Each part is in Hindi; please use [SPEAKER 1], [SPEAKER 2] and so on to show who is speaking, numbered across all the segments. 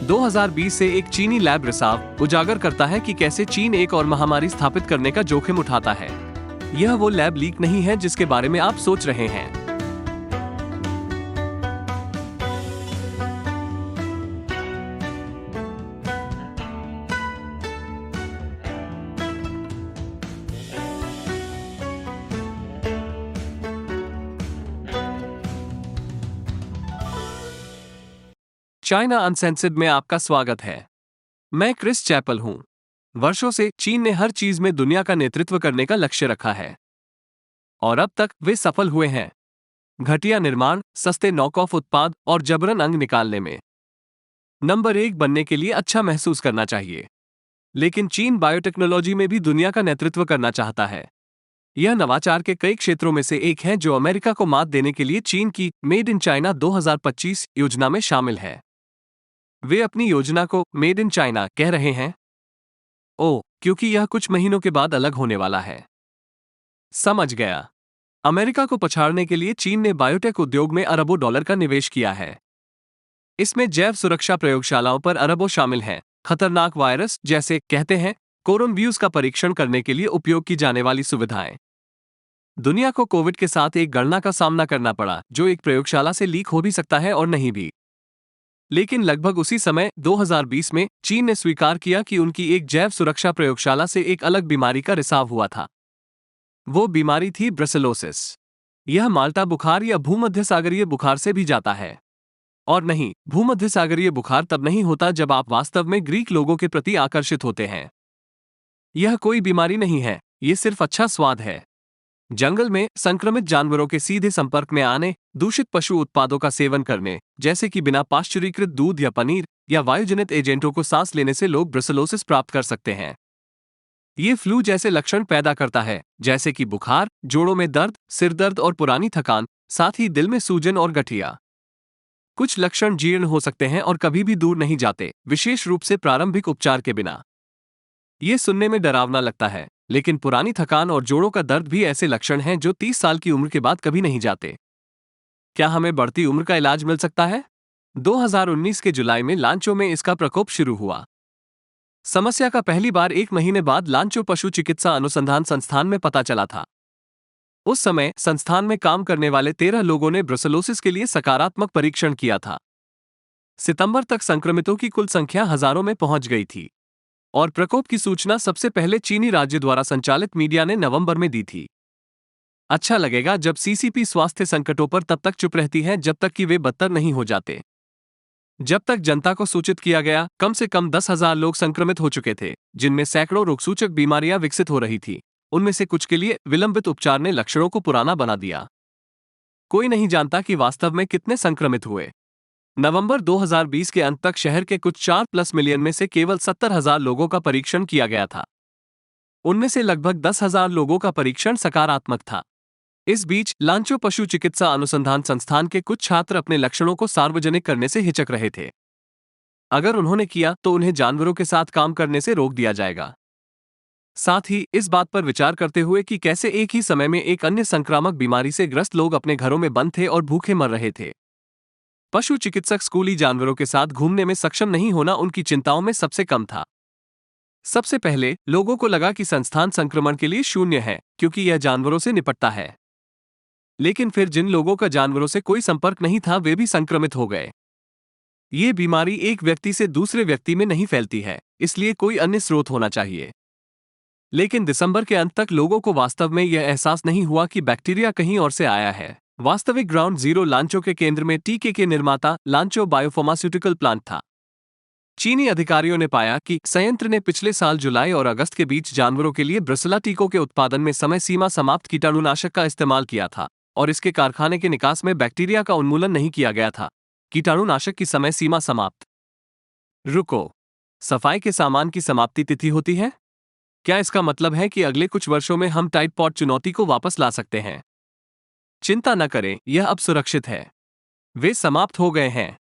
[SPEAKER 1] 2020 से एक चीनी लैब रिसाव उजागर करता है कि कैसे चीन एक और महामारी स्थापित करने का जोखिम उठाता है। यह वो लैब लीक नहीं है जिसके बारे में आप सोच रहे हैं। चाइना अनसेंसर्ड में आपका स्वागत है। मैं क्रिस चैपल हूं। वर्षों से चीन ने हर चीज में दुनिया का नेतृत्व करने का लक्ष्य रखा है और अब तक वे सफल हुए हैं। घटिया निर्माण, सस्ते नॉक-ऑफ उत्पाद और जबरन अंग निकालने में नंबर 1 बनने के लिए अच्छा महसूस करना चाहिए। लेकिन चीन बायोटेक्नोलॉजी में भी दुनिया का नेतृत्व करना चाहता है। यह नवाचार के कई क्षेत्रों में से एक है जो अमेरिका को मात देने के लिए चीन की मेड इन चाइना 2025 योजना में शामिल है। वे अपनी योजना को मेड इन चाइना कह रहे हैं। क्योंकि यह कुछ महीनों के बाद अलग होने वाला है। समझ गया। अमेरिका को पछाड़ने के लिए चीन ने बायोटेक उद्योग में अरबों डॉलर का निवेश किया है। इसमें जैव सुरक्षा प्रयोगशालाओं पर अरबों शामिल हैं। खतरनाक वायरस, जैसे कहते हैं कोरोनवीरुस, का परीक्षण करने के लिए उपयोग की जाने वाली सुविधाएं। दुनिया को कोविड के साथ एक गणना का सामना करना पड़ा, जो एक प्रयोगशाला से लीक हो भी सकता है और नहीं भी। लेकिन लगभग उसी समय 2020 में चीन ने स्वीकार किया कि उनकी एक जैव सुरक्षा प्रयोगशाला से एक अलग बीमारी का रिसाव हुआ था। वो बीमारी थी ब्रुसेलोसिस। यह माल्टा बुखार या भूमध्यसागरीय बुखार से भी जाता है। और नहीं, भूमध्यसागरीय बुखार तब नहीं होता जब आप वास्तव में ग्रीक लोगों के प्रति आकर्षित होते हैं। यह कोई बीमारी नहीं है, ये सिर्फ अच्छा स्वाद है। जंगल में संक्रमित जानवरों के सीधे संपर्क में आने, दूषित पशु उत्पादों का सेवन करने, जैसे कि बिना पाश्चुरीकृत दूध या पनीर या वायुजनित एजेंटों को सांस लेने से लोग ब्रुसेलोसिस प्राप्त कर सकते हैं। ये फ्लू जैसे लक्षण पैदा करता है, जैसे कि बुखार, जोड़ों में दर्द, सिर दर्द और पुरानी थकान, साथ ही दिल में सूजन और गठिया। कुछ लक्षण जीर्ण हो सकते हैं और कभी भी दूर नहीं जाते, विशेष रूप से प्रारंभिक उपचार के बिना। ये सुनने में डरावना लगता है, लेकिन पुरानी थकान और जोड़ों का दर्द भी ऐसे लक्षण हैं जो 30 साल की उम्र के बाद कभी नहीं जाते। क्या हमें बढ़ती उम्र का इलाज मिल सकता है? 2019 के जुलाई में लांचो में इसका प्रकोप शुरू हुआ। समस्या का पहली बार 1 महीने बाद लांचो पशु चिकित्सा अनुसंधान संस्थान में पता चला था। उस समय संस्थान में काम करने वाले 13 लोगों ने ब्रुसेलोसिस के लिए सकारात्मक परीक्षण किया था। सितंबर तक संक्रमितों की कुल संख्या हजारों में पहुंच गई थी और प्रकोप की सूचना सबसे पहले चीनी राज्य द्वारा संचालित मीडिया ने नवंबर में दी थी। अच्छा लगेगा जब सीसीपी स्वास्थ्य संकटों पर तब तक चुप रहती है जब तक कि वे बदतर नहीं हो जाते। जब तक जनता को सूचित किया गया, कम से कम 10,000 लोग संक्रमित हो चुके थे, जिनमें सैकड़ों रोगसूचक बीमारियां विकसित हो रही थी। उनमें से कुछ के लिए विलंबित उपचार ने लक्षणों को पुराना बना दिया। कोई नहीं जानता कि वास्तव में कितने संक्रमित हुए। नवंबर 2020 के अंत तक शहर के कुछ 4+ मिलियन में से केवल 70,000 लोगों का परीक्षण किया गया था। उनमें से लगभग 10,000 लोगों का परीक्षण सकारात्मक था। इस बीच लांचो पशु चिकित्सा अनुसंधान संस्थान के कुछ छात्र अपने लक्षणों को सार्वजनिक करने से हिचक रहे थे। अगर उन्होंने किया तो उन्हें जानवरों के साथ काम करने से रोक दिया जाएगा। साथ ही इस बात पर विचार करते हुए कि कैसे एक ही समय में एक अन्य संक्रामक बीमारी से ग्रस्त लोग अपने घरों में बंद थे और भूखे मर रहे थे। पशु चिकित्सक स्कूली जानवरों के साथ घूमने में सक्षम नहीं होना उनकी चिंताओं में सबसे कम था। सबसे पहले लोगों को लगा कि संस्थान संक्रमण के लिए शून्य है, क्योंकि यह जानवरों से निपटता है। लेकिन फिर जिन लोगों का जानवरों से कोई संपर्क नहीं था, वे भी संक्रमित हो गए। ये बीमारी एक व्यक्ति से दूसरे व्यक्ति में नहीं फैलती है, इसलिए कोई अन्य स्रोत होना चाहिए। लेकिन दिसंबर के अंत तक लोगों को वास्तव में यह एहसास नहीं हुआ कि बैक्टीरिया कहीं और से आया है। वास्तविक ग्राउंड जीरो लांचो के केंद्र में टीके के निर्माता लांचो बायोफार्मास्यूटिकल प्लांट था। चीनी अधिकारियों ने पाया कि संयंत्र ने पिछले साल जुलाई और अगस्त के बीच जानवरों के लिए ब्रुसेला टीकों के उत्पादन में समय सीमा समाप्त कीटाणुनाशक का इस्तेमाल किया था और इसके कारखाने के निकास में बैक्टीरिया का उन्मूलन नहीं किया गया था। कीटाणुनाशक की समय सीमा समाप्त। रुको, सफाई के सामान की समाप्ति तिथि होती है? क्या इसका मतलब है कि अगले कुछ वर्षों में हम टाइड पॉट चुनौती को वापस ला सकते हैं? चिंता न करें, यह अब सुरक्षित है। वे समाप्त हो गए हैं।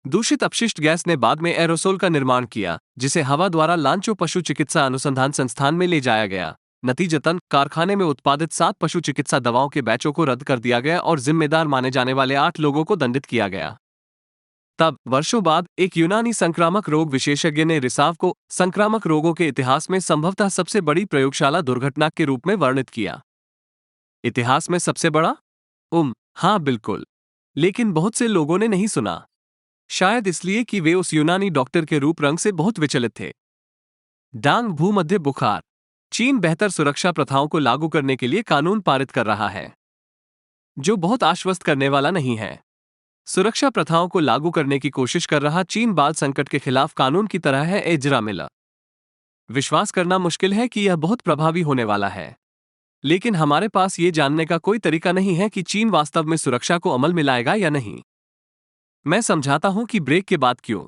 [SPEAKER 1] दूषित अपशिष्ट गैस ने बाद में एरोसोल का निर्माण किया, जिसे हवा द्वारा लांचो पशु चिकित्सा अनुसंधान संस्थान में ले जाया गया। नतीजतन कारखाने में उत्पादित 7 पशु चिकित्सा दवाओं के बैचों को रद्द कर दिया गया और जिम्मेदार माने जाने वाले 8 लोगों को दंडित किया गया। तब वर्षों बाद एक यूनानी संक्रामक रोग विशेषज्ञ ने रिसाव को संक्रामक रोगों के इतिहास में संभवतः सबसे बड़ी प्रयोगशाला दुर्घटना के रूप में वर्णित किया। इतिहास में सबसे बड़ा? हाँ बिल्कुल। लेकिन बहुत से लोगों ने नहीं सुना। शायद इसलिए कि वे उस यूनानी डॉक्टर के रूप रंग से बहुत विचलित थे। डांग भूमध्य बुखार। चीन बेहतर सुरक्षा प्रथाओं को लागू करने के लिए कानून पारित कर रहा है, जो बहुत आश्वस्त करने वाला नहीं है। सुरक्षा प्रथाओं को लागू करने की कोशिश कर रहा चीन बाल संकट के खिलाफ कानून की तरह है एजरा मिलर। विश्वास करना मुश्किल है कि यह बहुत प्रभावी होने वाला है, लेकिन हमारे पास ये जानने का कोई तरीका नहीं है कि चीन वास्तव में सुरक्षा को अमल में लाएगा या नहीं। मैं समझाता हूं कि ब्रेक के बाद क्यों।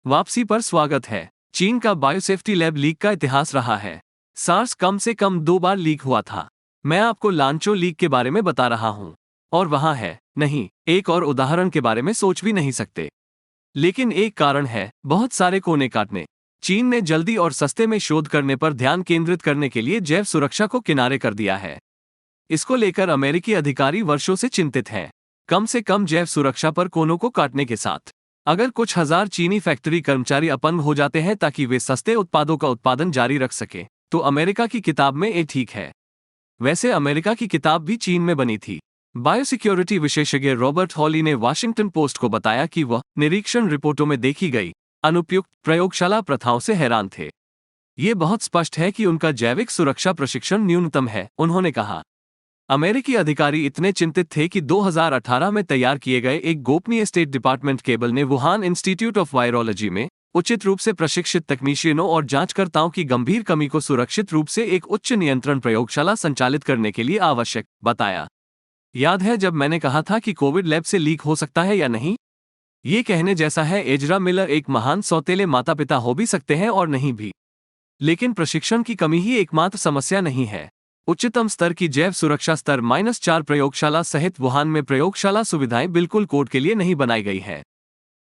[SPEAKER 1] वापसी पर स्वागत है। चीन का बायोसेफ्टी लैब लीक का इतिहास रहा है। सार्स कम से कम 2 बार लीक हुआ था। मैं आपको लांचो लीक के बारे में बता रहा हूं। और वहां है, नहीं, एक और उदाहरण के बारे में सोच भी नहीं सकते। लेकिन एक कारण है, बहुत सारे कोने काटने। चीन ने जल्दी और सस्ते में शोध करने पर ध्यान केंद्रित करने के लिए जैव सुरक्षा को किनारे कर दिया है। इसको लेकर अमेरिकी अधिकारी वर्षों से चिंतित हैं, कम से कम जैव सुरक्षा पर कोनों को काटने के साथ। अगर कुछ हजार चीनी फैक्ट्री कर्मचारी अपंग हो जाते हैं ताकि वे सस्ते उत्पादों का उत्पादन जारी रख सके, तो अमेरिका की किताब में ये ठीक है। वैसे अमेरिका की किताब भी चीन में बनी थी। बायोसिक्योरिटी विशेषज्ञ रॉबर्ट हॉली ने वाशिंगटन पोस्ट को बताया कि वह निरीक्षण रिपोर्टों में देखी गई अनुपयुक्त प्रयोगशाला प्रथाओं से हैरान थे। ये बहुत स्पष्ट है कि उनका जैविक सुरक्षा प्रशिक्षण न्यूनतम है, उन्होंने कहा। अमेरिकी अधिकारी इतने चिंतित थे कि 2018 में तैयार किए गए एक गोपनीय स्टेट डिपार्टमेंट केबल ने वुहान इंस्टीट्यूट ऑफ वायरोलॉजी में उचित रूप से प्रशिक्षित तकनीशियनों और जांचकर्ताओं की गंभीर कमी को सुरक्षित रूप से एक उच्च नियंत्रण प्रयोगशाला संचालित करने के लिए आवश्यक बताया। याद है जब मैंने कहा था कि कोविड लैब से लीक हो सकता है या नहीं? ये कहने जैसा है। एजरा मिलर एक महान सौतेले माता पिता हो भी सकते हैं और नहीं भी, लेकिन प्रशिक्षण की कमी ही एकमात्र समस्या नहीं है। उच्चतम स्तर की जैव सुरक्षा स्तर -4 प्रयोगशाला सहित वुहान में प्रयोगशाला सुविधाएं बिल्कुल कोड के लिए नहीं बनाई गई है।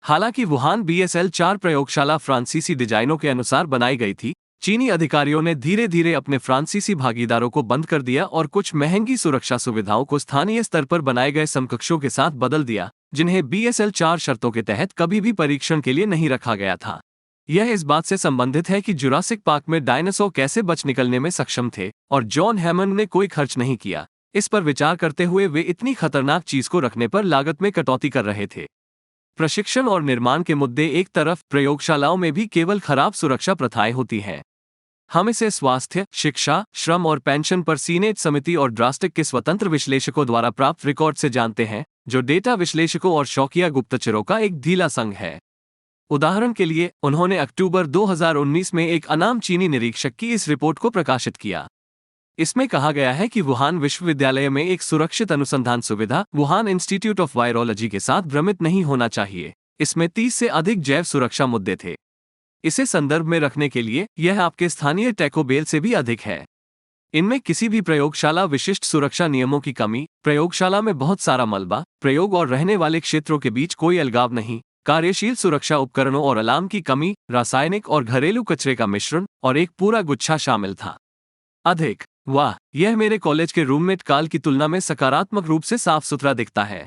[SPEAKER 1] हालांकि वुहान BSL-4 प्रयोगशाला फ्रांसीसी डिजाइनों के अनुसार बनाई गई थी। चीनी अधिकारियों ने धीरे धीरे अपने फ्रांसीसी भागीदारों को बंद कर दिया और कुछ महंगी सुरक्षा सुविधाओं को स्थानीय स्तर पर बनाए गए समकक्षों के साथ बदल दिया, जिन्हें BSL-4 शर्तों के तहत कभी भी परीक्षण के लिए नहीं रखा गया था। यह इस बात से संबंधित है कि जुरासिक पार्क में डायनासोर कैसे बच निकलने में सक्षम थे, और जॉन हैमंड ने कोई खर्च नहीं किया। इस पर विचार करते हुए वे इतनी खतरनाक चीज को रखने पर लागत में कटौती कर रहे थे। प्रशिक्षण और निर्माण के मुद्दे एक तरफ, प्रयोगशालाओं में भी केवल खराब सुरक्षा प्रथाएं होती हैं। हम इसे स्वास्थ्य, शिक्षा, श्रम और पेंशन पर सीनेट समिति और ड्रास्टिक के स्वतंत्र विश्लेषकों द्वारा प्राप्त रिकॉर्ड से जानते हैं, जो डेटा विश्लेषकों और शौकिया गुप्तचरों का एक ढीला संघ है। उदाहरण के लिए, उन्होंने अक्टूबर 2019 में एक अनाम चीनी निरीक्षक की इस रिपोर्ट को प्रकाशित किया। इसमें कहा गया है कि वुहान विश्वविद्यालय में एक सुरक्षित अनुसंधान सुविधा वुहान इंस्टीट्यूट ऑफ वायरोलॉजी के साथ भ्रमित नहीं होना चाहिए। इसमें 30 से अधिक जैव सुरक्षा मुद्दे थे। इसे संदर्भ में रखने के लिए, यह आपके स्थानीय टैको बेल से भी अधिक है। इनमें किसी भी प्रयोगशाला विशिष्ट सुरक्षा नियमों की कमी, प्रयोगशाला में बहुत सारा मलबा, प्रयोग और रहने वाले क्षेत्रों के बीच कोई अलगाव नहीं, कार्यशील सुरक्षा उपकरणों और अलार्म की कमी, रासायनिक और घरेलू कचरे का मिश्रण, और एक पूरा गुच्छा शामिल था। अधिक, वाह, यह मेरे कॉलेज के रूममेट काल की तुलना में सकारात्मक रूप से साफ सुथरा दिखता है।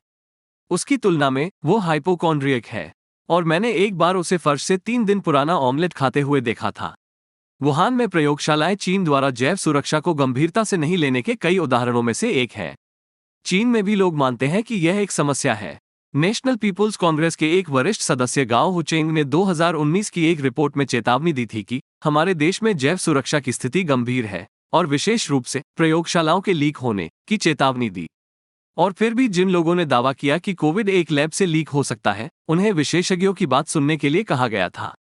[SPEAKER 1] उसकी तुलना में, वो हाइपोकॉन्ड्रियक है, और मैंने एक बार उसे फर्श से 3 दिन पुराना ऑमलेट खाते हुए देखा था। वुहान में प्रयोगशालाएं चीन द्वारा जैव सुरक्षा को गंभीरता से नहीं लेने के कई उदाहरणों में से एक है। चीन में भी लोग मानते हैं कि यह एक समस्या है। नेशनल पीपुल्स कांग्रेस के एक वरिष्ठ सदस्य गाओ हुचेंग ने 2019 की एक रिपोर्ट में चेतावनी दी थी कि हमारे देश में जैव सुरक्षा की स्थिति गंभीर है, और विशेष रूप से प्रयोगशालाओं के लीक होने की चेतावनी दी। और फिर भी जिन लोगों ने दावा किया कि कोविड एक लैब से लीक हो सकता है, उन्हें विशेषज्ञों की बात सुनने के लिए कहा गया था।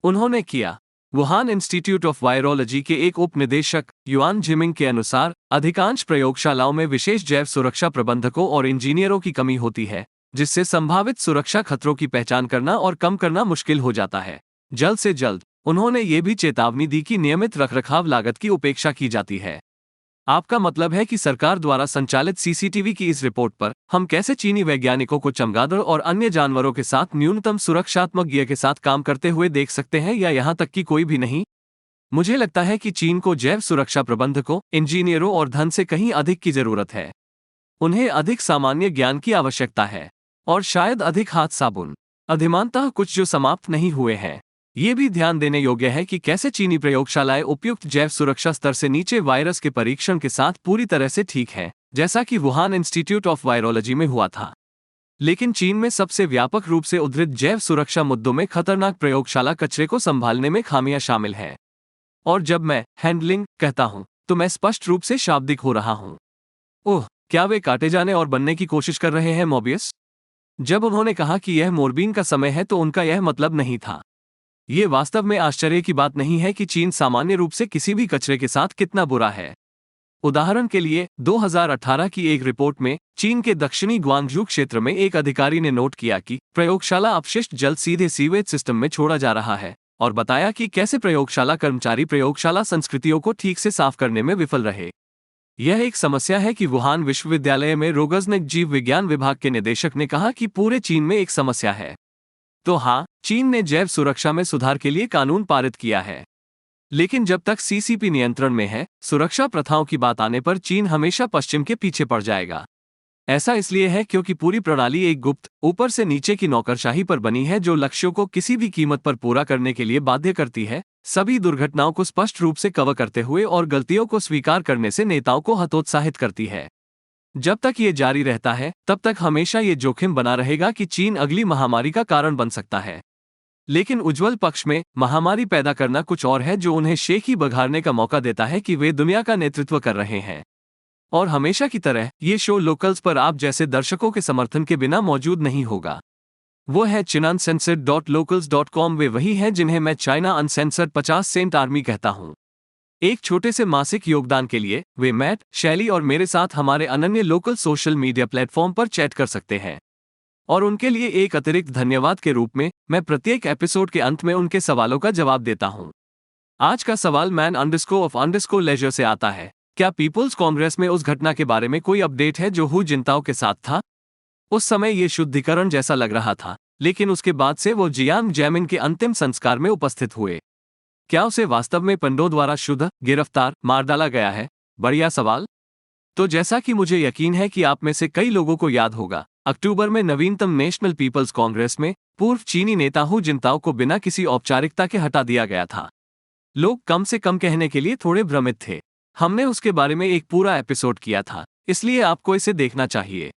[SPEAKER 1] उन्होंने किया। वुहान इंस्टीट्यूट ऑफ वायरोलॉजी के एक उप निदेशक युआन जिमिंग के अनुसार, अधिकांश प्रयोगशालाओं में विशेष जैव सुरक्षा प्रबंधकों और इंजीनियरों की कमी होती है, जिससे संभावित सुरक्षा खतरों की पहचान करना और कम करना मुश्किल हो जाता है। जल्द से जल्द, उन्होंने ये भी चेतावनी दी कि नियमित रखरखाव लागत की उपेक्षा की जाती है। आपका मतलब है कि सरकार द्वारा संचालित सीसीटीवी की इस रिपोर्ट पर हम कैसे चीनी वैज्ञानिकों को चमगादड़ और अन्य जानवरों के साथ न्यूनतम सुरक्षात्मक गियर के साथ काम करते हुए देख सकते हैं, या यहाँ तक कि कोई भी नहीं? मुझे लगता है कि चीन को जैव सुरक्षा प्रबंधकों, इंजीनियरों और धन से कहीं अधिक की जरूरत है। उन्हें अधिक सामान्य ज्ञान की आवश्यकता है। और शायद अधिक हाथ साबुन। अधिमानतः कुछ जो समाप्त नहीं हुए हैं। ये भी ध्यान देने योग्य है कि कैसे चीनी प्रयोगशालाएं उपयुक्त जैव सुरक्षा स्तर से नीचे वायरस के परीक्षण के साथ पूरी तरह से ठीक हैं, जैसा कि वुहान इंस्टीट्यूट ऑफ वायरोलॉजी में हुआ था। लेकिन चीन में सबसे व्यापक रूप से उद्धृत जैव सुरक्षा मुद्दों में खतरनाक प्रयोगशाला कचरे को संभालने में खामियां शामिल हैं। और जब मैं हैंडलिंग कहता हूं, तो मैं स्पष्ट रूप से शाब्दिक हो रहा हूं। ओह, क्या वे काटे जाने और बनने की कोशिश कर रहे हैं, मोबियस? जब उन्होंने कहा कि यह मोरबीन का समय है तो उनका यह मतलब नहीं था। ये वास्तव में आश्चर्य की बात नहीं है कि चीन सामान्य रूप से किसी भी कचरे के साथ कितना बुरा है। उदाहरण के लिए 2018 की एक रिपोर्ट में चीन के दक्षिणी ग्वांगजू क्षेत्र में एक अधिकारी ने नोट किया कि प्रयोगशाला अपशिष्ट जल सीधे सीवेज सिस्टम में छोड़ा जा रहा है, और बताया कि कैसे प्रयोगशाला कर्मचारी प्रयोगशाला संस्कृतियों को ठीक से साफ करने में विफल रहे। यह एक समस्या है कि वुहान विश्वविद्यालय में रोगजनक जीव विज्ञान विभाग के निदेशक ने कहा कि पूरे चीन में एक समस्या है। तो हाँ, चीन ने जैव सुरक्षा में सुधार के लिए कानून पारित किया है। लेकिन जब तक सीसीपी नियंत्रण में है, सुरक्षा प्रथाओं की बात आने पर चीन हमेशा पश्चिम के पीछे पड़ जाएगा। ऐसा इसलिए है क्योंकि पूरी प्रणाली एक गुप्त, ऊपर से नीचे की नौकरशाही पर बनी है जो लक्ष्यों को किसी भी कीमत पर पूरा करने के लिए बाध्य करती है, सभी दुर्घटनाओं को स्पष्ट रूप से कवर करते हुए और गलतियों को स्वीकार करने से नेताओं को हतोत्साहित करती है। जब तक ये जारी रहता है, तब तक हमेशा ये जोखिम बना रहेगा कि चीन अगली महामारी का कारण बन सकता है। लेकिन उज्ज्वल पक्ष में, महामारी पैदा करना कुछ और है जो उन्हें शेखी बघारने का मौका देता है कि वे दुनिया का नेतृत्व कर रहे हैं। और हमेशा की तरह, ये शो लोकल्स पर आप जैसे दर्शकों के समर्थन के बिना मौजूद नहीं होगा। वो है ChinaUncensored.locals.com। वे वही हैं जिन्हें मैं चाइना अनसेंसर्ड 50 सेंट आर्मी कहता हूँ। एक छोटे से मासिक योगदान के लिए वे मैट, शैली और मेरे साथ हमारे अनन्य लोकल सोशल मीडिया प्लेटफॉर्म पर चैट कर सकते हैं। और उनके लिए एक अतिरिक्त धन्यवाद के रूप में मैं प्रत्येक एपिसोड के अंत में उनके सवालों का जवाब देता हूं। आज का सवाल man_of_leisure से आता है। क्या पीपुल्स कांग्रेस में उस घटना के बारे में कोई अपडेट है जो हु जिनताओ के साथ था? उस समय ये शुद्धिकरण जैसा लग रहा था, लेकिन उसके बाद से वो जियांग जैमिन के अंतिम संस्कार में उपस्थित हुए। क्या उसे वास्तव में पंडों द्वारा शुद्ध, गिरफ्तार, मार डाला गया है? बढ़िया सवाल। तो जैसा कि मुझे यकीन है कि आप में से कई लोगों को याद होगा, अक्टूबर में नवीनतम नेशनल पीपल्स कांग्रेस में पूर्व चीनी नेता हु जिनताओ को बिना किसी औपचारिकता के हटा दिया गया था। लोग कम से कम कहने के लिए थोड़े भ्रमित थे। हमने उसके बारे में एक पूरा एपिसोड किया था, इसलिए आपको इसे देखना चाहिए।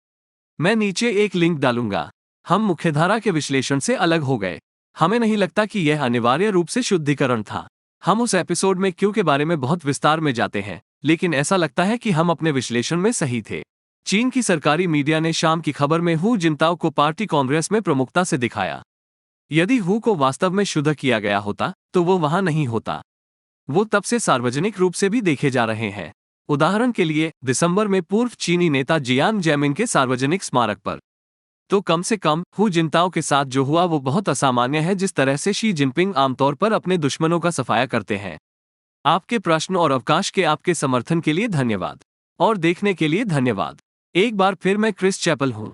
[SPEAKER 1] मैं नीचे एक लिंक डालूंगा। हम मुख्यधारा के विश्लेषण से अलग हो गए। हमें नहीं लगता कि यह अनिवार्य रूप से शुद्धिकरण था। हम उस एपिसोड में क्यों के बारे में बहुत विस्तार में जाते हैं, लेकिन ऐसा लगता है कि हम अपने विश्लेषण में सही थे। चीन की सरकारी मीडिया ने शाम की खबर में हु जिनताओ को पार्टी कांग्रेस में प्रमुखता से दिखाया। यदि हु को वास्तव में शुद्ध किया गया होता, तो वो वहां नहीं होता। वो तब से सार्वजनिक रूप से भी देखे जा रहे हैं। उदाहरण के लिए, दिसंबर में पूर्व चीनी नेता जियांग जैमिन के सार्वजनिक स्मारक पर। तो कम से कम हु जिनताओ के साथ जो हुआ वो बहुत असामान्य है, जिस तरह से शी जिनपिंग आमतौर पर अपने दुश्मनों का सफाया करते हैं। आपके प्रश्न और अवकाश के आपके समर्थन के लिए धन्यवाद। और देखने के लिए धन्यवाद। एक बार फिर मैं क्रिस चैपल हूँ।